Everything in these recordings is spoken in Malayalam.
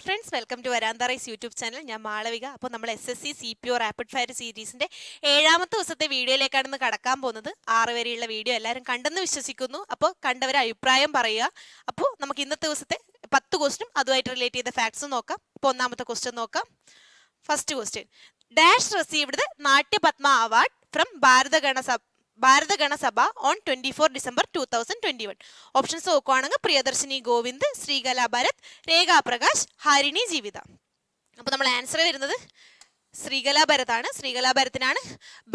Friends, welcome to Veranda Race YouTube channel. ഞാൻ മാളവിക. അപ്പോൾ നമ്മൾ SSC CPO റാപ്പിഡ് ഫയർ സീരീസിൻ്റെ 7ാമത്തെ ദിവസത്തെ വീഡിയോയിലേക്കാണ് ഇന്ന് കടക്കാൻ പോകുന്നത്. 6 വരെയുള്ള വീഡിയോ എല്ലാവരും കണ്ടെന്ന് വിശ്വസിക്കുന്നു. അപ്പോൾ കണ്ടവരെ അഭിപ്രായം പറയുക. അപ്പോൾ നമുക്ക് ഇന്നത്തെ ദിവസത്തെ 10 ക്വസ്റ്റ്യനും അതുമായിട്ട് റിലേറ്റ് ചെയ്ത ഫാക്ട്സും നോക്കാം. അപ്പോൾ ഒന്നാമത്തെ ക്വസ്റ്റ്യൻ നോക്കാം. First question, dash received Natyapadma award from Bharatgana Sabha on 24 December 2021. Options നോക്കുവാണെങ്കിൽ പ്രിയദർശിനി ഗോവിന്ദ്, ശ്രീകല ഭരത്, രേഖാ പ്രകാശ്, ഹാരിണി ജീവിത. അപ്പോൾ നമ്മൾ ആൻസർ വരുന്നത് ശ്രീകല ഭരതാണ്. ശ്രീകല ഭരത്തിനാണ്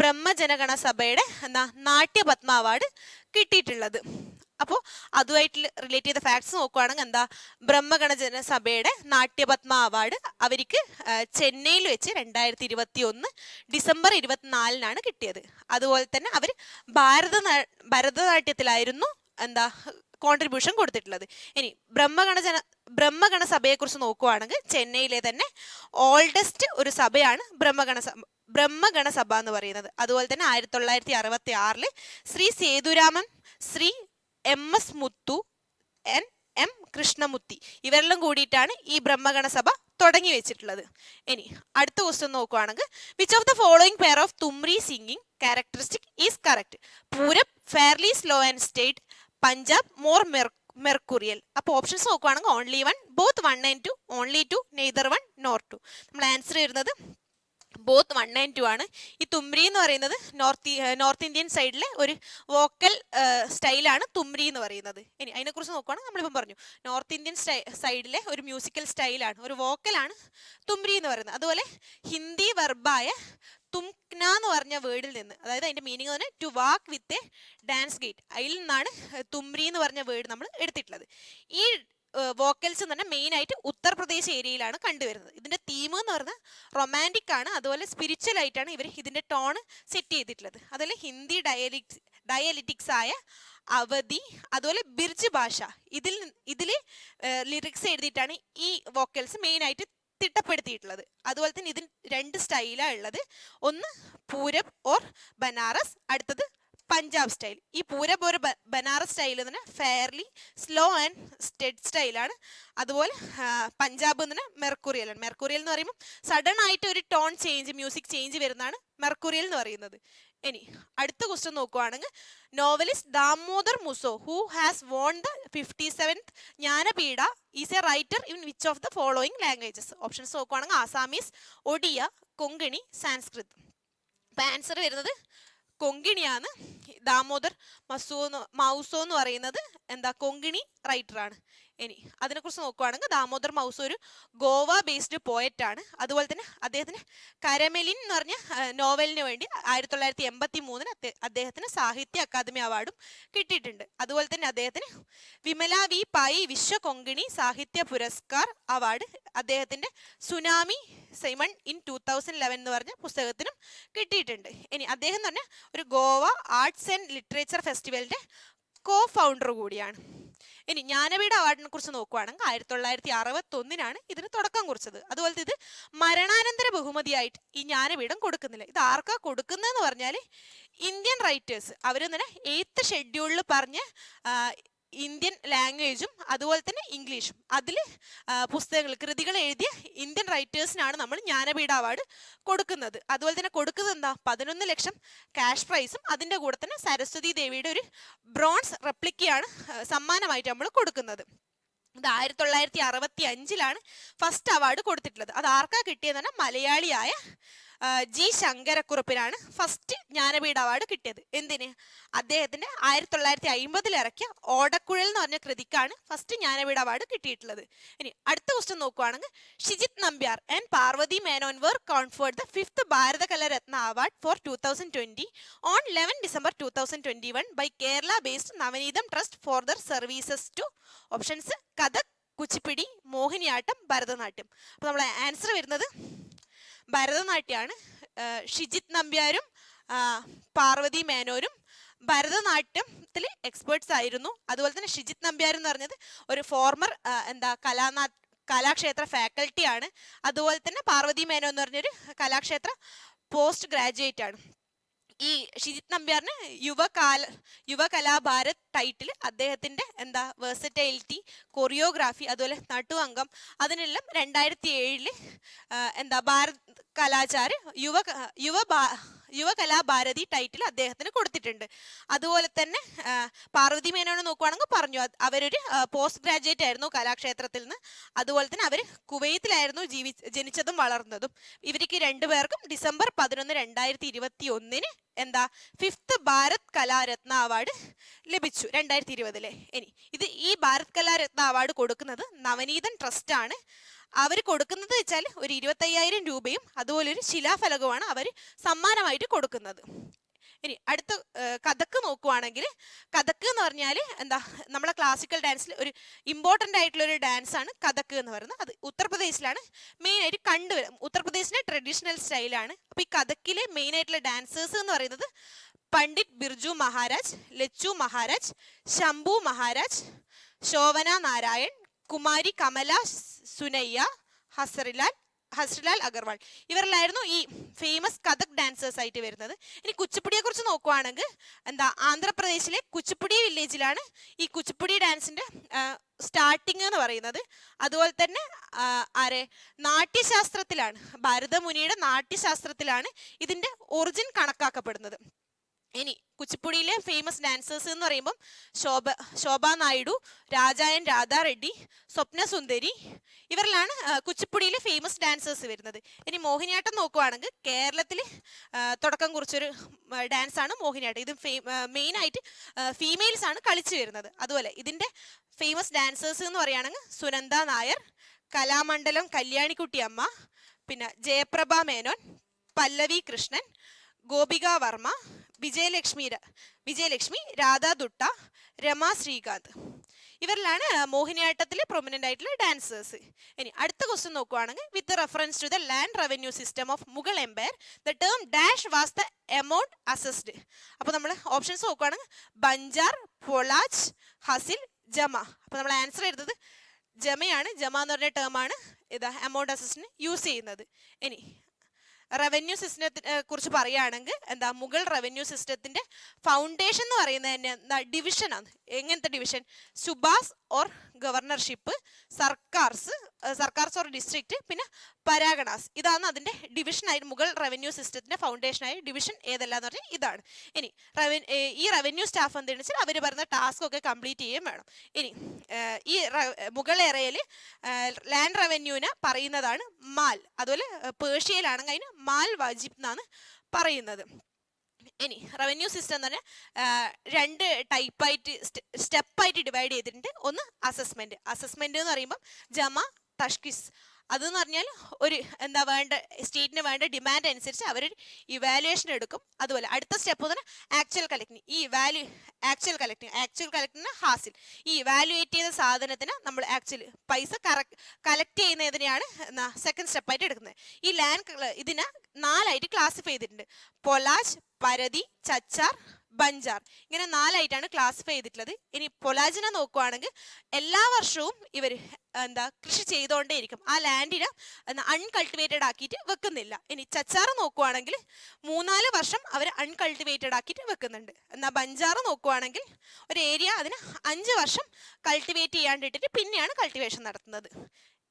ബ്രഹ്മജനഗണ സഭയുടെ നാട്യപത്മ അവാർഡ് കിട്ടിയിട്ടുള്ളത്. അപ്പോൾ അതുമായിട്ട് റിലേറ്റ് ചെയ്ത ഫാക്ട്സ് നോക്കുവാണെങ്കിൽ ബ്രഹ്മഗണജന സഭയുടെ നാട്യപത്മ അവാർഡ് അവർക്ക് ചെന്നൈയിൽ വെച്ച് 2021 ഡിസംബർ 24 കിട്ടിയത്. അതുപോലെ തന്നെ അവർ ഭരതനാട്യത്തിലായിരുന്നു കോൺട്രിബ്യൂഷൻ കൊടുത്തിട്ടുള്ളത്. ഇനി ബ്രഹ്മഗണ സഭയെക്കുറിച്ച് നോക്കുവാണെങ്കിൽ ചെന്നൈയിലെ തന്നെ ഓൾഡസ്റ്റ് ഒരു സഭയാണ് ബ്രഹ്മഗണ സഭ എന്ന് പറയുന്നത്. അതുപോലെ തന്നെ 1966 ശ്രീ സേതുരാമൻ, ശ്രീ MS മുത്തു, M കൃഷ്ണമുത്തി ഇവരെല്ലാം കൂടിയിട്ടാണ് ഈ ബ്രഹ്മഗണ സഭ തുടങ്ങി വെച്ചിട്ടുള്ളത്. ഇനി അടുത്ത ക്വസ്റ്റ്യൻ നോക്കുവാണെങ്കിൽ which of the following pair of thumri singing characteristic is correct? Purab fairly slow and state, Punjab more mercurial. അപ്പോൾ ഓപ്ഷൻസ് നോക്കുവാണെങ്കിൽ only 1, both 1 and 2, only 2, neither 1 nor 2. നമ്മൾ ആൻസർ വരുന്നത് ബോത്ത് 1 and 2 ആണ്. ഈ തുമ്രി എന്ന് പറയുന്നത് നോർത്ത് ഇന്ത്യൻ സൈഡിലെ ഒരു വോക്കൽ സ്റ്റൈലാണ് തുമ്രി എന്ന് പറയുന്നത്. ഇനി അതിനെക്കുറിച്ച് നോക്കുകയാണെങ്കിൽ നമ്മളിപ്പം പറഞ്ഞു നോർത്ത് ഇന്ത്യൻ സൈഡിലെ ഒരു മ്യൂസിക്കൽ സ്റ്റൈലാണ്, ഒരു വോക്കലാണ് തുമ്രി എന്ന് പറയുന്നത്. അതുപോലെ ഹിന്ദി വെർബായ തുംക്ന എന്ന് പറഞ്ഞ വേർഡിൽ നിന്ന്, അതായത് അതിൻ്റെ മീനിങ് തന്നെ to walk with a dance gait, അതിൽ നിന്നാണ് തുമ്രി എന്ന് പറഞ്ഞ വേർഡ് നമ്മൾ എടുത്തിട്ടുള്ളത്. ഈ വോക്കൽസ് തന്നെ മെയിൻ ആയിട്ട് ഉത്തർപ്രദേശ് ഏരിയയിലാണ് കണ്ടുവരുന്നത്. ഇതിന്റെ തീം എന്ന് പറഞ്ഞാൽ റൊമാൻറ്റിക് ആണ്. അതുപോലെ സ്പിരിച്വൽ ആയിട്ടാണ് ഇവർ ഇതിന്റെ ടോൺ സെറ്റ് ചെയ്തിട്ടുള്ളത്. അതുപോലെ ഹിന്ദി ഡയലിറ്റിക്സ് ആയ അവധി, അതുപോലെ ബിർജ് ഭാഷ, ഇതിൽ ലിറിക്സ് എഴുതിയിട്ടാണ് ഈ വോക്കൽസ് മെയിൻ ആയിട്ട് തിട്ടപ്പെടുത്തിയിട്ടുള്ളത്. അതുപോലെ തന്നെ ഇതിന് 2 സ്റ്റൈലാണ് ഉള്ളത്. ഒന്ന് പൂരബ് ഓർ ബനാറസ്, അടുത്തത് പഞ്ചാബ് സ്റ്റൈൽ. ഈ പൂരബ് ഒരു ബനാറസ് സ്റ്റൈൽ തന്നെ ഫെയർലി സ്ലോ ആൻഡ് സ്റ്റെഡ് സ്റ്റൈലാണ്. അതുപോലെ പഞ്ചാബ് തന്നെ മെർക്കുറിയൽ ആണ്. മെർക്കുറിയൽ എന്ന് പറയുമ്പോൾ സഡൻ ആയിട്ട് ഒരു ടോൺ ചേഞ്ച്, മ്യൂസിക് ചേഞ്ച് വരുന്നതാണ് മെർക്കുറിയൽ എന്ന് പറയുന്നത്. ഇനി അടുത്ത ക്വസ്റ്റ്യൻ നോക്കുവാണെങ്കിൽ novelist Damodar Musso who has won the 57th Jnanpith is A writer in which of the following languages? Options നോക്കുവാണെങ്കിൽ ആസാമീസ്, ഒഡിയ, കൊങ്കണി, സാൻസ്ക്രിത്. അപ്പം ആൻസർ വരുന്നത് കൊങ്കിണിയാണ്. ദാമോദർ മൗസോ എന്ന് പറയുന്നത് കൊങ്കിണി റൈറ്ററാണ്. ഇനി അതിനെക്കുറിച്ച് നോക്കുവാണെങ്കിൽ ദാമോദർ മൗസോ ഒരു ഗോവ ബേസ്ഡ് പോയറ്റ് ആണ്. അതുപോലെ തന്നെ അദ്ദേഹത്തിന് കരമെലിൻ എന്ന് പറഞ്ഞ നോവലിന് വേണ്ടി 1983 അദ്ദേഹത്തിന് സാഹിത്യ അക്കാദമി അവാർഡും കിട്ടിയിട്ടുണ്ട്. അതുപോലെ തന്നെ അദ്ദേഹത്തിന് വിമല വി പായി വിശ്വ കൊങ്കിണി സാഹിത്യ പുരസ്കാർ അവാർഡ് അദ്ദേഹത്തിന്റെ സുനാമി സൈമൺ ഇൻ 2011 എന്ന് പറഞ്ഞ പുസ്തകത്തിനും കിട്ടിയിട്ടുണ്ട്. ഇനി അദ്ദേഹം തന്നെ ഒരു ഗോവ ആർട്സ് ആൻഡ് ലിറ്ററേച്ചർ ഫെസ്റ്റിവലിന്റെ ഫൗണ്ടർ കൂടിയാണ്. ഇനി ജ്ഞാനപീഠ അവാർഡിനെ കുറിച്ച് നോക്കുവാണെങ്കിൽ 1961 ഇതിന് തുടക്കം കുറിച്ചത്. അതുപോലെ ഇത് മരണാനന്തര ബഹുമതിയായിട്ട് ഈ ജ്ഞാനപീഠം കൊടുക്കുന്നില്ല. ഇത് ആർക്കാ കൊടുക്കുന്നതെന്ന് പറഞ്ഞാൽ ഇന്ത്യൻ റൈറ്റേഴ്സ് അവർ തന്നെ 8th ഷെഡ്യൂളിൽ പറഞ്ഞ ഇന്ത്യൻ ലാംഗ്വേജും അതുപോലെ തന്നെ ഇംഗ്ലീഷും അതിൽ കൃതികൾ എഴുതിയ ഇന്ത്യൻ റൈറ്റേഴ്സിനാണ് നമ്മൾ ജ്ഞാനപീഠ അവാർഡ് കൊടുക്കുന്നത്. അതുപോലെ തന്നെ കൊടുക്കുന്നത് 11 ലക്ഷം ക്യാഷ് പ്രൈസും അതിൻ്റെ കൂടെ തന്നെ സരസ്വതി ദേവിയുടെ ഒരു ബ്രോൺസ് റെപ്ലിക്കയാണ് സമ്മാനമായിട്ട് നമ്മൾ കൊടുക്കുന്നത്. ഇത് 1965 ഫസ്റ്റ് അവാർഡ് കൊടുത്തിട്ടുള്ളത്. അത് ആർക്കാ കിട്ടിയതെന്ന് മലയാളിയായ ജി ശങ്കരക്കുറുപ്പിനാണ് ഫസ്റ്റ് ജ്ഞാനപീഠ അവാർഡ് കിട്ടിയത്. എന്തിന്? അദ്ദേഹത്തിന്റെ 1950 ഇറക്കിയ ഓടക്കുഴൽ എന്ന് പറഞ്ഞ കൃതിക്കാണ് ഫസ്റ്റ് ജ്ഞാനപീഠ അവാർഡ് കിട്ടിയിട്ടുള്ളത്. ഇനി അടുത്ത ക്വസ്റ്റ്യൻ നോക്കുവാണെങ്കിൽ Shijith Nambiar and Parvathy Menon were conferred the 5th Bharathakala Ratna award for 2020 on 11 December 2021 by Kerala based Navaneetham trust for their services to. Options Kathak, Kuchipudi, Mohiniyattam, Bharatanatyam. അപ്പോൾ നമ്മൾ ആൻസർ വരുന്നത് ഭരതനാട്യമാണ്. ഷിജിത് നമ്പ്യാരും പാർവതി മേനോനും ഭരതനാട്യത്തിൽ എക്സ്പേർട്സ് ആയിരുന്നു. അതുപോലെ തന്നെ ഷിജിത് നമ്പ്യാർ എന്ന് പറഞ്ഞത് ഒരു ഫോർമർ കലാക്ഷേത്ര ഫാക്കൽറ്റിയാണ്. അതുപോലെ തന്നെ പാർവതി മേനോ എന്ന് പറഞ്ഞൊരു കലാക്ഷേത്ര പോസ്റ്റ് ഗ്രാജുവേറ്റ് ആണ്. ഈ ഷിജിത് നമ്പ്യാറിന് യുവകലാഭാരത് ടൈറ്റിൽ അദ്ദേഹത്തിന്റെ എന്താ വേഴ്സറ്റൈലിറ്റി, കൊറിയോഗ്രാഫി, അതുപോലെ നടുവങ്കം, അതിനെല്ലാം 2007 എന്താ ഭാരത് കലാചാർ യുവകലാഭാരതി ടൈറ്റിൽ അദ്ദേഹത്തിന് കൊടുത്തിട്ടുണ്ട്. അതുപോലെ തന്നെ പാർവതി മേനോനെ നോക്കുവാണെങ്കിൽ പറഞ്ഞു അവരൊരു പോസ്റ്റ് ഗ്രാജുവേറ്റ് ആയിരുന്നു കലാക്ഷേത്രത്തിൽ നിന്ന്. അതുപോലെ തന്നെ അവർ കുവൈത്തിലായിരുന്നു ജനിച്ചതും വളർന്നതും. ഇവർക്ക് രണ്ടുപേർക്കും ഡിസംബർ 11, 2021 എന്താ 5th ഭാരത് കലാരത്ന അവാർഡ് ലഭിച്ചു 2020. ഈ ഭാരത് കലാരത്ന അവാർഡ് കൊടുക്കുന്നത് നവനീതൻ ട്രസ്റ്റ് ആണ്. അവർ കൊടുക്കുന്നത് വെച്ചാൽ ഒരു 25,000 രൂപയും അതുപോലെ ഒരു ശിലാഫലകവുമാണ് അവർ സമ്മാനമായിട്ട് കൊടുക്കുന്നത്. ഇനി അടുത്ത കഥക്ക് നോക്കുവാണെങ്കിൽ, കഥക്ക് എന്ന് പറഞ്ഞാൽ എന്താ നമ്മളെ ക്ലാസിക്കൽ ഡാൻസിൽ ഒരു ഇമ്പോർട്ടൻ്റ് ആയിട്ടുള്ള ഒരു ഡാൻസ് ആണ് കഥക്ക് എന്ന് പറയുന്നത്. അത് ഉത്തർപ്രദേശിലാണ് മെയിനായിട്ട് കണ്ടുവരുന്നത്. ഉത്തർപ്രദേശിലെ ട്രഡീഷണൽ സ്റ്റൈലാണ്. അപ്പോൾ ഈ കഥക്കിലെ മെയിൻ ആയിട്ടുള്ള ഡാൻസേഴ്സ് എന്ന് പറയുന്നത് പണ്ഡിറ്റ് ബിർജു മഹാരാജ്, ലച്ചു മഹാരാജ്, ശംഭു മഹാരാജ്, ശോഭന നാരായൺ, കുമാരി കമല സുനയ്യ, ഹസ്രലാൽ അഗർവാൾ, ഇവരിലായിരുന്നു ഈ ഫേമസ് കഥക് ഡാൻസേഴ്സ് ആയിട്ട് വരുന്നത്. ഇനി കുച്ചിപ്പുടിയെ കുറിച്ച് നോക്കുവാണെങ്കിൽ എന്താ ആന്ധ്രാപ്രദേശിലെ കുച്ചിപ്പുടി വില്ലേജിലാണ് ഈ കുച്ചിപ്പുടി ഡാൻസിന്റെ സ്റ്റാർട്ടിങ് എന്ന് പറയുന്നത്. അതുപോലെ തന്നെ നാട്യശാസ്ത്രത്തിലാണ്, ഭാരതമുനിയുടെ നാട്യശാസ്ത്രത്തിലാണ് ഇതിന്റെ ഒറിജിൻ കണക്കാക്കപ്പെടുന്നത്. ഇനി കുച്ചിപ്പുടിയിലെ ഫേമസ് ഡാൻസേഴ്സ് എന്ന് പറയുമ്പം ശോഭ നായിഡു, രാജായൻ രാധാ റെഡ്ഡി, സ്വപ്ന സുന്ദരി, ഇവരിലാണ് കുച്ചിപ്പുടിയിലെ ഫേമസ് ഡാൻസേഴ്സ് വരുന്നത്. ഇനി മോഹിനിയാട്ടം നോക്കുവാണെങ്കിൽ കേരളത്തിൽ തുടക്കം കുറിച്ചൊരു ഡാൻസാണ് മോഹിനിയാട്ടം. ഇത് മെയിനായിട്ട് ഫീമെയിൽസ് ആണ് കളിച്ചു വരുന്നത്. അതുപോലെ ഇതിൻ്റെ ഫേമസ് ഡാൻസേഴ്സ് എന്ന് പറയുകയാണെങ്കിൽ സുനന്ദ നായർ, കലാമണ്ഡലം കല്യാണിക്കുട്ടി അമ്മ, പിന്നെ ജയപ്രഭ മേനോൻ, പല്ലവി കൃഷ്ണൻ, ഗോപിക വർമ്മ, വിജയലക്ഷ്മി, രാധാ ദുട്ട, രമ ശ്രീകാന്ത്, ഇവരിലാണ് മോഹിനിയാട്ടത്തിലെ പ്രൊമിനൻ്റ് ആയിട്ടുള്ള ഡാൻസേഴ്സ്. ഇനി അടുത്ത ക്വസ്റ്റ്യൻ നോക്കുവാണെങ്കിൽ, with reference to the land revenue system of Mughal empire the term dash was the amount assessed. അപ്പോൾ നമ്മൾ ഓപ്ഷൻസ് നോക്കുവാണെങ്കിൽ ബഞ്ചാർ, പൊളാച്ച്, ഹസിൽ, ജമ. അപ്പോൾ നമ്മൾ ആൻസർ എഴുതുന്നത് ജമയാണ്. ജമ എന്ന് പറഞ്ഞ ടേമാണ് ഇതാ എമൗണ്ട് അസസ്റ്റിന് യൂസ് ചെയ്യുന്നത്. ഇനി റവന്യൂ സിസ്റ്റത്തിനെ കുറിച്ച് പറയുകയാണെങ്കിൽ എന്താ മുഗൾ റവന്യൂ സിസ്റ്റത്തിന്റെ ഫൗണ്ടേഷൻ എന്ന് പറയുന്നത് തന്നെ എന്താ ഡിവിഷനാണ്. എങ്ങനത്തെ division? Subahs or governorship, sarkars or district, പിന്നെ പരാഗണാസ്. ഇതാണ് അതിന്റെ ഡിവിഷനായി മുഗൾ റവന്യൂ സിസ്റ്റത്തിന്റെ ഫൗണ്ടേഷനായി ഡിവിഷൻ ഏതെല്ലാം എന്ന് പറഞ്ഞാൽ ഇതാണ്. ഇനി ഈ റവന്യൂ സ്റ്റാഫ് എന്താണെന്ന് വെച്ചാൽ അവർ പറയുന്ന ടാസ്ക് ഒക്കെ കംപ്ലീറ്റ് ചെയ്യുകയും വേണം. ഇനി ഈ മുഗൾ ഏറയിൽ ലാൻഡ് റവന്യൂവിനെ പറയുന്നതാണ് മാൽ. അതുപോലെ പേർഷ്യയിലാണെങ്കിൽ അതിന് മാൽ വാജിബ് എന്നാണ് പറയുന്നത്. ഇനി റവന്യൂ സിസ്റ്റം എന്ന് പറഞ്ഞാൽ രണ്ട് ടൈപ്പായിട്ട് സ്റ്റെപ്പായിട്ട് ഡിവൈഡ് ചെയ്തിട്ടുണ്ട്. ഒന്ന് അസസ്മെന്റ് എന്ന് പറയുമ്പോൾ ജമ, തഷ്കിസ്. അതെന്ന് പറഞ്ഞാൽ ഒരു എന്താ വേണ്ട സ്റ്റേറ്റിന് വേണ്ട ഡിമാൻഡ് അനുസരിച്ച് അവരൊരു ഇവാലുവേഷൻ എടുക്കും. അതുപോലെ അടുത്ത സ്റ്റെപ്പ് എന്ന് പറഞ്ഞാൽ actual collecting. Actual collecting hassle. ഈ ഇവാലുവേറ്റ് ചെയ്ത സാധനത്തിന് നമ്മൾ ആക്ച്വലി പൈസ കളക്ട് ചെയ്യുന്നതിനെയാണ് സെക്കൻഡ് സ്റ്റെപ്പായിട്ട് എടുക്കുന്നത്. ഈ ലാൻഡ് ഇതിനെ 4ആയിട്ട് ക്ലാസിഫൈ ചെയ്തിട്ടുണ്ട്. പൊലാജ്, പരതി, ചച്ചാർ, ബഞ്ചാർ, ഇങ്ങനെ 4ആയിട്ടാണ് ക്ലാസിഫൈ ചെയ്തിട്ടുള്ളത്. ഇനി പൊലാജിനെ നോക്കുവാണെങ്കിൽ എല്ലാ വർഷവും ഇവർ എന്താ കൃഷി ചെയ്തുകൊണ്ടേയിരിക്കും. ആ ലാൻഡിനെ അൺകൾട്ടിവേറ്റഡ് ആക്കിയിട്ട് വെക്കുന്നില്ല. ഇനി ചച്ചാർ നോക്കുവാണെങ്കിൽ 3-4 വർഷം അവർ അൺകൾട്ടിവേറ്റഡ് ആക്കിയിട്ട് വെക്കുന്നുണ്ട്. എന്നാൽ ബഞ്ചാർ നോക്കുവാണെങ്കിൽ ഒരു ഏരിയ അതിന് 5 വർഷം കൾട്ടിവേറ്റ് ചെയ്യാണ്ടിട്ടിട്ട് പിന്നെയാണ് കൾട്ടിവേഷൻ നടത്തുന്നത്.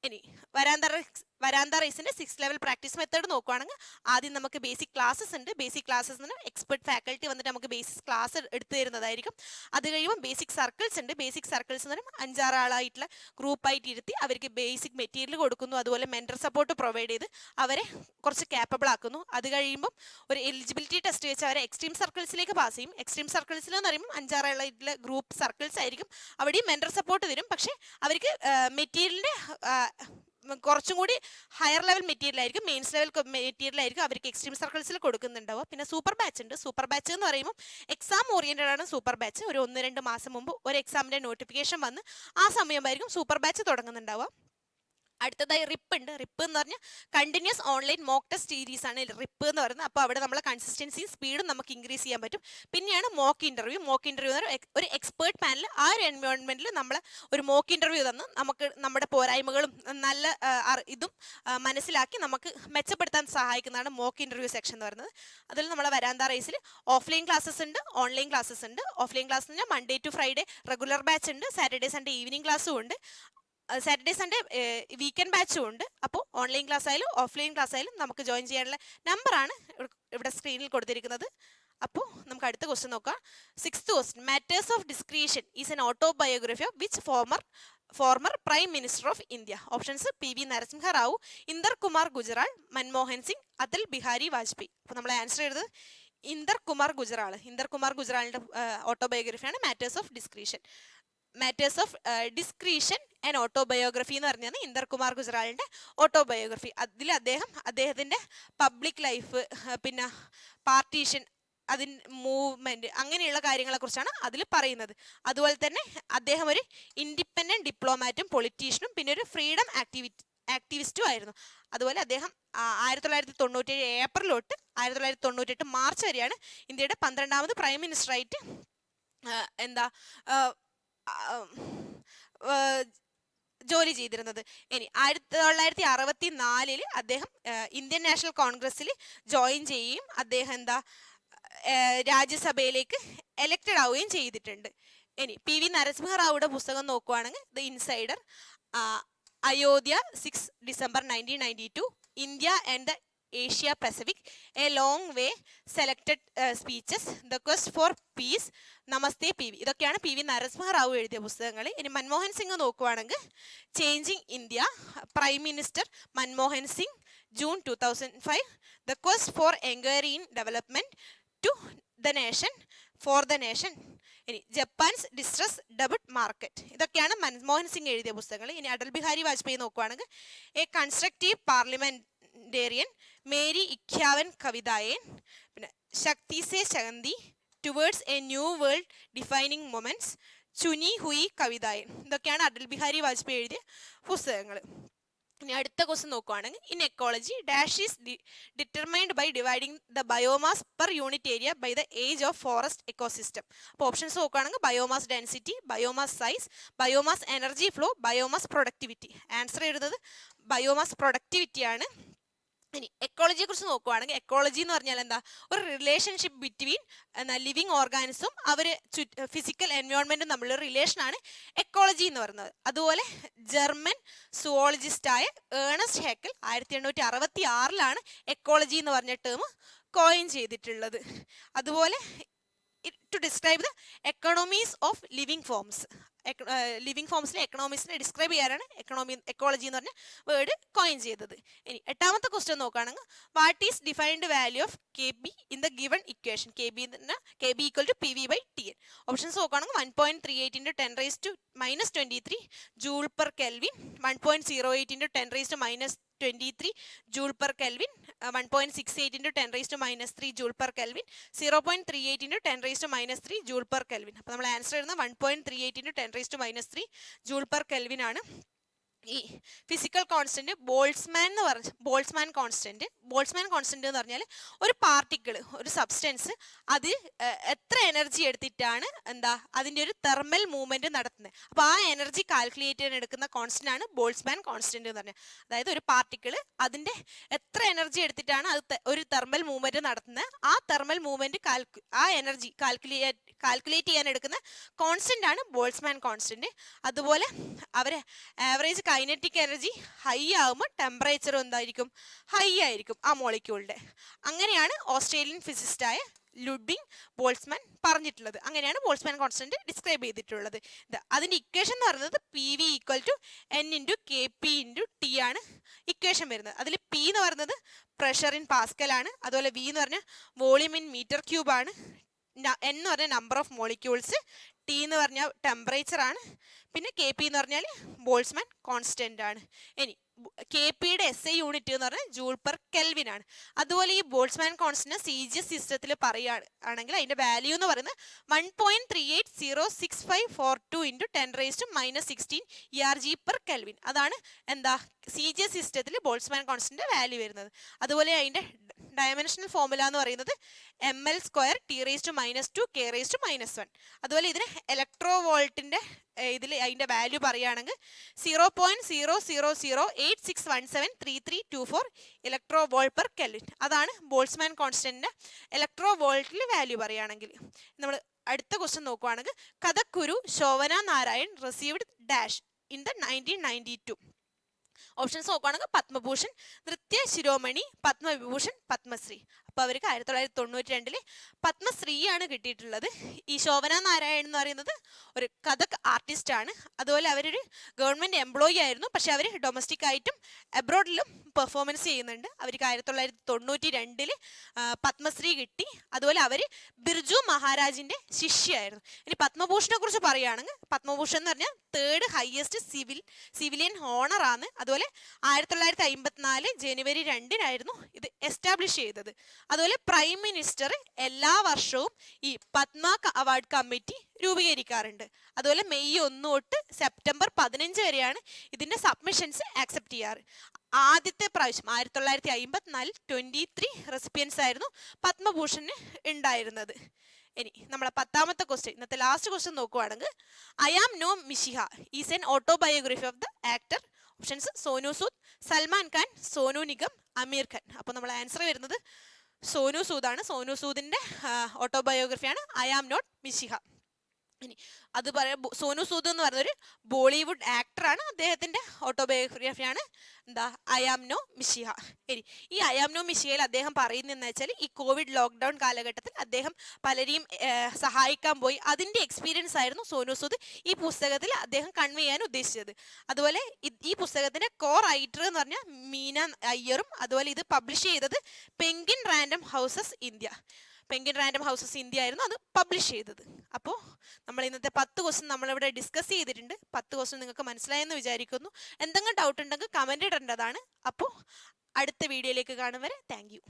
ഇനി വരാന്ത റൈസിന്റെ 6th ലെവൽ പ്രാക്ടീസ് മെത്തേഡ് നോക്കുവാണെങ്കിൽ ആദ്യം നമുക്ക് ബേസിക് ക്ലാസ്സസ് ഉണ്ട്. ബേസിക് ക്ലാസ്സസ് എക്സ്പെർട്ട് ഫാക്കൽറ്റി വന്നിട്ട് നമുക്ക് ബേസിക് ക്ലാസ് എടുത്തു തരുന്നതായിരിക്കും. അത് കഴിയുമ്പോൾ ബേസിക് സർക്കിൾസ് ഉണ്ട്. ബേസിക് സർക്കിൾസ് എന്ന് പറയുമ്പോൾ 5-6 ആളായിട്ടുള്ള ഗ്രൂപ്പായിട്ട് ഇരുത്തി അവർക്ക് ബേസിക് മെറ്റീരിയൽ കൊടുക്കുന്നു. അതുപോലെ മെന്റർ സപ്പോർട്ട് പ്രൊവൈഡ് ചെയ്ത് അവരെ കുറച്ച് ക്യാപ്പബിൾ ആക്കുന്നു. അത് കഴിയുമ്പം ഒരു എലിജിബിലിറ്റി ടെസ്റ്റ് വെച്ച് അവരെ എക്സ്ട്രീം സർക്കിൾസിലേക്ക് പാസ് ചെയ്യും. എക്സ്ട്രീം സർക്കിൾസിൽ എന്ന് പറയുമ്പോൾ 5-6 ആളായിട്ടുള്ള ഗ്രൂപ്പ് സർക്കിൾസ് ആയിരിക്കും. അവിടെയും മെന്റർ സപ്പോർട്ട് തരും. പക്ഷേ അവർക്ക് മെറ്റീരിയലിന്റെ കുറച്ചും കൂടി ഹയർ ലെവൽ മെറ്റീരിയൽ ആയിരിക്കും, മെയിൻസ് ലെവൽ മെറ്റീരിയൽ ആയിരിക്കും അവർക്ക് എക്സ്ട്രീം സർക്കിൾസിൽ കൊടുക്കുന്നുണ്ടാവുക. പിന്നെ സൂപ്പർ ബാച്ച് ഉണ്ട്. സൂപ്പർ ബാച്ച് എന്ന് പറയുമ്പോൾ എക്സാം ഓറിയന്റഡ് ആണ് സൂപ്പർ ബാച്ച്. ഒരു 1-2 മാസം മുമ്പ് ഒരു എക്സാമിന്റെ നോട്ടിഫിക്കേഷൻ വന്ന് ആ സമയമായിരിക്കും സൂപ്പർ ബാച്ച് തുടങ്ങുന്നുണ്ടാവുക. അടുത്തതായി റിപ്പ് ഉണ്ട്. റിപ്പ് എന്ന് പറഞ്ഞാൽ continuous online mock test series ആണ് റിപ്പ് എന്ന് പറയുന്നത്. അപ്പോൾ അവിടെ നമ്മളെ കൺസിസ്റ്റൻസിയും സ്പീഡും നമുക്ക് ഇൻക്രീസ് ചെയ്യാൻ പറ്റും. പിന്നെയാണ് മോക്ക് ഇൻ്റർവ്യൂ. മോക്ക് ഇൻ്റർവ്യൂ എന്ന് പറഞ്ഞാൽ ഒരു എക്സ്പേർട്ട് പാനൽ ആ ഒരു എൻവയോൺമെൻറ്റിൽ നമ്മൾ ഒരു മോക്ക് ഇൻ്റർവ്യൂ തന്ന് നമുക്ക് നമ്മുടെ പോരായ്മകളും നല്ല ഇതും മനസ്സിലാക്കി നമുക്ക് മെച്ചപ്പെടുത്താൻ സഹായിക്കുന്നതാണ് മോക്ക് ഇൻ്റർവ്യൂ സെക്ഷൻ എന്ന് പറയുന്നത്. അതിൽ നമ്മളെ വരാന്ത റൈസിൽ ഓഫ്ലൈൻ ക്ലാസ്സസ് ഉണ്ട്, ഓൺലൈൻ ക്ലാസ്സസ് ഉണ്ട്. ഓഫ്ലൈൻ ക്ലാസ് എന്ന് പറഞ്ഞാൽ Monday to Friday regular batch ഉണ്ട്, സാറ്റർഡേ സൺഡേ ഈവനിങ് ക്ലാസ്സും ഉണ്ട്, സാറ്റർഡേ സൺഡേ വീക്കെൻഡ് ബാച്ചും ഉണ്ട്. അപ്പോൾ ഓൺലൈൻ ക്ലാസ് ആയാലും ഓഫ്ലൈൻ ക്ലാസ് ആയാലും നമുക്ക് ജോയിൻ ചെയ്യാനുള്ള നമ്പറാണ് ഇവിടെ സ്ക്രീനിൽ കൊടുത്തിരിക്കുന്നത്. അപ്പോൾ നമുക്ക് അടുത്ത ക്വസ്റ്റ്യൻ നോക്കാം. 6th question, matters of discretion is an autobiography of which former prime minister of India? Options P V Narasimha Rao, Inder Kumar Gujral, Manmohan Singh, Atal Bihari Vajpayee. അപ്പോൾ നമ്മൾ ആൻസർ ചെയ്തത് ഇന്ദർ കുമാർ ഗുജറാൾ. ഇന്ദർ കുമാർ ഗുജറാളിൻ്റെ ഓട്ടോബയോഗ്രഫിയാണ് matters of discretion. Matters of discretion and autobiography എന്ന് പറഞ്ഞാൽ ഇന്ദർ കുമാർ ഗുജറാളിൻ്റെ ഓട്ടോബയോഗ്രഫി. അതിൽ അദ്ദേഹത്തിൻ്റെ പബ്ലിക് ലൈഫ്, പിന്നെ പാർട്ടീഷൻ, അതിന് മൂവ്മെൻറ്റ്, അങ്ങനെയുള്ള കാര്യങ്ങളെക്കുറിച്ചാണ് അതിൽ പറയുന്നത്. അതുപോലെ തന്നെ അദ്ദേഹം ഒരു ഇൻഡിപെൻഡൻറ്റ് ഡിപ്ലോമാറ്റും പൊളിറ്റീഷ്യനും പിന്നെ ഒരു ഫ്രീഡം ആക്ടിവിസ്റ്റും ആയിരുന്നു. അതുപോലെ അദ്ദേഹം 1997 ഏപ്രിൽ തൊട്ട് 1998 മാർച്ച് വരെയാണ് ഇന്ത്യയുടെ 12ാമത് പ്രൈം മിനിസ്റ്ററായിട്ട് ജോലി ചെയ്തിരുന്നത്. ഇനി 1964 അദ്ദേഹം ഇന്ത്യൻ നാഷണൽ കോൺഗ്രസ്സിൽ ജോയിൻ ചെയ്യുകയും അദ്ദേഹം രാജ്യസഭയിലേക്ക് എലക്റ്റഡ് ആവുകയും ചെയ്തിട്ടുണ്ട്. ഇനി പി വി നരസിംഹ റാവുയുടെ പുസ്തകം നോക്കുകയാണെങ്കിൽ the insider, Ayodhya 6 December 1992, India and the Asia Pacific, a long way, selected speeches, the quest for peace, Namaste P V. ഇതൊക്കെയാണ് പി വി നരസിംഹ റാവു എഴുതിയ പുസ്തകങ്ങൾ. ഇനി മൻമോഹൻ സിംഗ് നോക്കുവാണെങ്കിൽ changing India, prime minister Manmohan Singh, June 2005, the quest for enquiry in development to the nation, for the nation. ഇനി ജപ്പാൻസ് ഡിസ്ട്രസ് ഡെബിറ്റ് മാർക്കറ്റ്. ഇതൊക്കെയാണ് മൻമോഹൻ സിംഗ് എഴുതിയ പുസ്തകങ്ങൾ. ഇനി അടൽ ബിഹാരി വാജ്പേയി നോക്കുവാണെങ്കിൽ a constructive parliamentarian, Meri Ikyavan Kavitayen, പിന്നെ Shakti Se Shakti, towards a new world defining moments, Chuni Hui Kavitayen. ഇതൊക്കെയാണ് അടൽ ബിഹാരി വാജ്പേയി എഴുതിയ പുസ്തകങ്ങൾ. ഇനി അടുത്ത ക്വസ്റ്റ്യൻ നോക്കുവാണെങ്കിൽ in ecology dash is determined by dividing the biomass per unit area by the age of forest ecosystem. അപ്പോൾ ഓപ്ഷൻസ് നോക്കുകയാണെങ്കിൽ biomass density, biomass size, biomass energy flow, biomass productivity. Answer എഴുതുന്നത് ബയോമാസ് പ്രൊഡക്ടിവിറ്റിയാണ്. ഇനി എക്കോളജിയെ കുറിച്ച് നോക്കുവാണെങ്കിൽ എക്കോളജി എന്ന് പറഞ്ഞാൽ എന്താ? ഒരു റിലേഷൻഷിപ്പ് ബിറ്റ്വീൻ ലിവിങ് ഓർഗാനിസും അവർ ഫിസിക്കൽ എൻവയോൺമെൻറ്റും തമ്മിലുള്ള റിലേഷനാണ് എക്കോളജി എന്ന് പറയുന്നത്. അതുപോലെ ജർമ്മൻ സുവോളജിസ്റ്റായ ഏണസ്റ്റ് ഹേക്കൽ 1866 എക്കോളജി എന്ന് പറഞ്ഞ ടേം കോയിൻ ചെയ്തിട്ടുള്ളത്. അതുപോലെ to describe the economies of living forms, living ഫോംസിലെ എക്കണോമിക്സിനെ ഡിസ്ക്രൈബ് ചെയ്യാനാണ് എക്കോളജി എന്ന് പറഞ്ഞ വേർഡ് കോയിൻ ചെയ്തത്. ഇനി 8ാമത്തെ ക്വസ്റ്റ്യൻ നോക്കുകയാണെങ്കിൽ what is defined value of K B in the given equation? K B equal to P V by T N. Options നോക്കുകയാണെങ്കിൽ 1.38 × 10⁻⁻23 joule per kelvin, 1.08 × 10⁻⁻23 joule per kelvin, 1.68 × 10⁻³ joule per kelvin, 0.38 × 10⁻³ joule per kelvin. അപ്പോൾ നമ്മൾ ആൻസർ ചെയ്യുന്നത് 1.38 × 10⁻³ ജൂൾ പെർ കെൽവിൻ ആണ്. ഈ ഫിസിക്കൽ കോൺസ്റ്റന്റ് ബോൾട്സ്മാൻ കോൺസ്റ്റന്റ് എന്ന് പറഞ്ഞാൽ ഒരു പാർട്ടിക്കിൾ, ഒരു സബ്സ്റ്റൻസ്, അത് എത്ര എനർജി എടുത്തിട്ടാണ് അതിൻ്റെ ഒരു തെർമൽ മൂവ്മെന്റ് നടത്തുന്നത്. അപ്പോൾ ആ എനർജി കാൽക്കുലേറ്റ് ചെയ്യാൻ എടുക്കുന്ന കോൺസ്റ്റന്റ് ആണ് ബോൾട്സ്മാൻ കോൺസ്റ്റന്റ് എന്ന് പറഞ്ഞാൽ. അതായത് ഒരു പാർട്ടിക്കിൾ അതിൻ്റെ എത്ര എനർജി എടുത്തിട്ടാണ് അത് ഒരു തെർമൽ മൂവ്മെന്റ് നടത്തുന്നത്, ആ തെർമൽ മൂവ്മെന്റ് ആ എനർജി കാൽക്കുലേറ്റ് ചെയ്യാൻ എടുക്കുന്ന കോൺസ്റ്റന്റ് ആണ് ബോൾട്സ്മാൻ കോൺസ്റ്റന്റ്. അതുപോലെ അവർ ആവറേജ് കൈനറ്റിക് എനർജി ഹൈ ആകുമ്പോൾ ടെമ്പറേച്ചറും എന്തായിരിക്കും? ഹൈ ആയിരിക്കും ആ മോളിക്യൂളിൻ്റെ. അങ്ങനെയാണ് ഓസ്ട്രേലിയൻ ഫിസിസ്റ്റായ ലുഡ്വിഗ് ബോൾട്സ്മാൻ പറഞ്ഞിട്ടുള്ളത്. അങ്ങനെയാണ് ബോൾട്സ്മാൻ കോൺസ്റ്റന്റ് ഡിസ്ക്രൈബ് ചെയ്തിട്ടുള്ളത്. അതിൻ്റെ ഇക്വേഷൻ എന്ന് പറയുന്നത് P V equal to N into K P into T ആണ് ഇക്വേഷൻ വരുന്നത്. അതിൽ പി എന്ന് പറയുന്നത് പ്രഷർ ഇൻ പാസ്കൽ ആണ്. അതുപോലെ വി എന്ന് പറഞ്ഞാൽ വോളിയം ഇൻ മീറ്റർ ക്യൂബ് ആണ്. എന്ന് പറഞ്ഞാൽ നമ്പർ ഓഫ് മോളിക്യൂൾസ്, ടി എന്ന് പറഞ്ഞാൽ ടെമ്പറേച്ചർ ആണ്, പിന്നെ കെ പി എന്ന് പറഞ്ഞാൽ ബോൾട്ട്സ്മാൻ കോൺസ്റ്റന്റ് ആണ്. ഇനി കെ പിയുടെ SI യൂണിറ്റ് എന്ന് പറഞ്ഞാൽ ജൂൾ പെർ കെൽവിൻ ആണ്. അതുപോലെ ഈ ബോൾട്ട്സ്മാൻ കോൺസ്റ്റന്റ് CGS സിസ്റ്റത്തിൽ പറയുകയാണെങ്കിൽ അതിന്റെ വാല്യൂ എന്ന് പറയുന്നത് 1.38066542 × 10⁻⁻16 ERG പെർ കെൽവിൻ. അതാണ് എന്താ CGS സിസ്റ്റത്തിൽ ബോൾട്ട്സ്മാൻ കോൺസ്റ്റന്റ് വാല്യൂ വരുന്നത്. അതുപോലെ അതിന്റെ ഡയമെൻഷണൽ ഫോർമുല എന്ന് പറയുന്നത് ml² T⁻², K⁻⁻1. അതുപോലെ ഇതിന് ഇലക്ട്രോ വോൾട്ടിന്റെ ഇതിൽ അതിന്റെ വാല്യൂ പറയുകയാണെങ്കിൽ 0.0008617332 ഇലക്ട്രോ വോൾട്ട് പെർ കെൽവിൻ. അതാണ് ബോൾട്ട്സ്മാൻ കോൺസ്റ്റന്റിന്റെ ഇലക്ട്രോ വോൾട്ടിൽ വാല്യൂ പറയുകയാണെങ്കിൽ. നമ്മൾ അടുത്ത ക്വസ്റ്റ്യൻ നോക്കുവാണെങ്കിൽ കഥക്കുരു Shovana Narayan received dash in the 1992. Options നോക്കുകയാണെങ്കിൽ പത്മഭൂഷൺ, നൃത്യ ശിരോമണി, പത്മവിഭൂഷൺ, പത്മശ്രീ. അപ്പോൾ അവർക്ക് 1992 പത്മശ്രീയാണ് കിട്ടിയിട്ടുള്ളത്. ഈ ശോഭന നാരായൺ എന്ന് പറയുന്നത് ഒരു കഥക് ആർട്ടിസ്റ്റ് ആണ്. അതുപോലെ അവരൊരു ഗവൺമെൻറ് എംപ്ലോയി ആയിരുന്നു. പക്ഷെ അവർ ഡൊമസ്റ്റിക് ആയിട്ടും അബ്രോഡിലും പെർഫോമൻസ് ചെയ്യുന്നുണ്ട്. അവർക്ക് 1992 പത്മശ്രീ കിട്ടി. അതുപോലെ അവർ ബിർജു മഹാരാജിൻ്റെ ശിഷ്യയായിരുന്നു. ഇനി പത്മഭൂഷണെ കുറിച്ച് പറയുകയാണെങ്കിൽ പത്മഭൂഷൺ എന്ന് പറഞ്ഞാൽ 3rd ഹയസ്റ്റ് സിവിലിയൻ ഹോണർ ആണ്. അതുപോലെ 1954 ജനുവരി 2 ഇത് എസ്റ്റാബ്ലിഷ് ചെയ്തത്. അതുപോലെ പ്രൈം മിനിസ്റ്റർ എല്ലാ വർഷവും ഈ പത്മ അവാർഡ് കമ്മിറ്റി രൂപീകരിക്കാറുണ്ട്. അതുപോലെ മെയ് 1 തൊട്ട് സെപ്റ്റംബർ 15 വരെയാണ് ഇതിന്റെ സബ്മിഷൻസ് ആക്സെപ്റ്റ് ചെയ്യാറ്. ആദ്യത്തെ പ്രാവശ്യം 1954 23 റെസിപ്പിയൻസ് ആയിരുന്നു പത്മഭൂഷന് ഉണ്ടായിരുന്നത്. ഇനി നമ്മളെ 10ാമത്തെ ക്വസ്റ്റ്യൻ, ഇന്നത്തെ ലാസ്റ്റ് ക്വസ്റ്റ്യൻ നോക്കുവാണെങ്കിൽ I am no Messiah is an autobiography of the actor. Options Sonu Sood, Salman Khan, Sonu Nigam, Aamir Khan. അപ്പോൾ നമ്മൾ ആൻസർ വരുന്നത് സോനു സൂദാണ്. സോനു സൂദിന്റെ ഓട്ടോബയോഗ്രഫിയാണ് ഐ ആം നോട്ട് മിഷിഹ. ഇനി അത് സോനു സൂദ് എന്ന് പറയുന്നൊരു ബോളിവുഡ് ആക്ടറാണ്. അദ്ദേഹത്തിന്റെ ഓട്ടോബയോഗ്രഫിയാണ് എന്താ ഐ ആം നോ മിഷിഹ. ഇനി ഈ ഐ ആം നോ മിഷിഹയിൽ അദ്ദേഹം പറയുന്നതെന്ന് വെച്ചാൽ ഈ കോവിഡ് ലോക്ക്ഡൗൺ കാലഘട്ടത്തിൽ അദ്ദേഹം പലരെയും സഹായിക്കാൻ പോയി. അതിന്റെ എക്സ്പീരിയൻസ് ആയിരുന്നു സോനു സൂദ് ഈ പുസ്തകത്തിൽ അദ്ദേഹം കൺവേ ചെയ്യാൻ ഉദ്ദേശിച്ചത്. അതുപോലെ ഈ പുസ്തകത്തിന്റെ കോ റൈറ്റർ എന്ന് പറഞ്ഞാൽ മീന അയ്യറും. അതുപോലെ ഇത് പബ്ലിഷ് ചെയ്തത് പെൻഗ്വിൻ റാൻഡം ഹൗസസ് ഇന്ത്യ ആയിരുന്നു അത് പബ്ലിഷ് ചെയ്തത്. അപ്പോൾ നമ്മൾ ഇന്നത്തെ 10 ക്വസ്റ്റ്യൻ നമ്മളിവിടെ ഡിസ്കസ് ചെയ്തിട്ടുണ്ട്. 10 ക്വസ്റ്റ്യൻ നിങ്ങൾക്ക് മനസ്സിലായെന്ന് വിചാരിക്കുന്നു. എന്തെങ്കിലും ഡൗട്ട് ഉണ്ടെങ്കിൽ കമൻറ്റ് ഇടേണ്ടതാണ്. അപ്പോൾ അടുത്ത വീഡിയോയിലേക്ക് കാണും വരെ താങ്ക് യു.